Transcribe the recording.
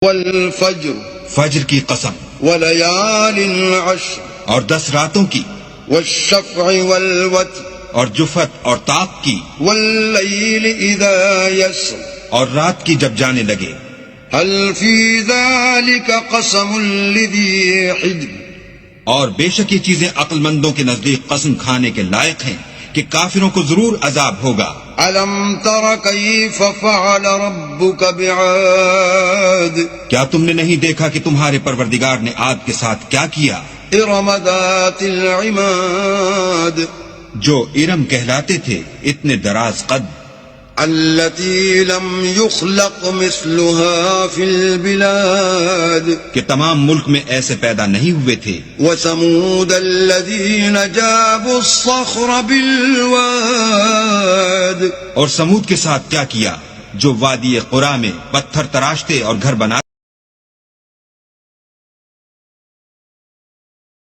والفجر فجر کی قسم، وليال عشر اور 10 راتوں کی، والشفع والوتر اور جفت اور طاق کی، والليل إذا يسر اور رات کی جب جانے لگے۔ هل في ذلك قسم لذي حجر اور بے شک یہ چیزیں عقل مندوں کے نزدیک قسم کھانے کے لائق ہیں کہ کافروں کو ضرور عذاب ہوگا۔ ألم تر كيف فعل ربك بعاد کیا تم نے نہیں دیکھا کہ تمہارے پروردگار نے عاد کے ساتھ کیا کیا؟ إرم ذات العماد جو ارم کہلاتے تھے، اتنے دراز قد، التي لم يخلق مثلها في البلاد کہ تمام ملک میں ایسے پیدا نہیں ہوئے تھے۔ وثمود الذين جابوا الصخر بالواد اور سمود کے ساتھ کیا کیا جو وادی قرا میں پتھر تراشتے اور گھر بنا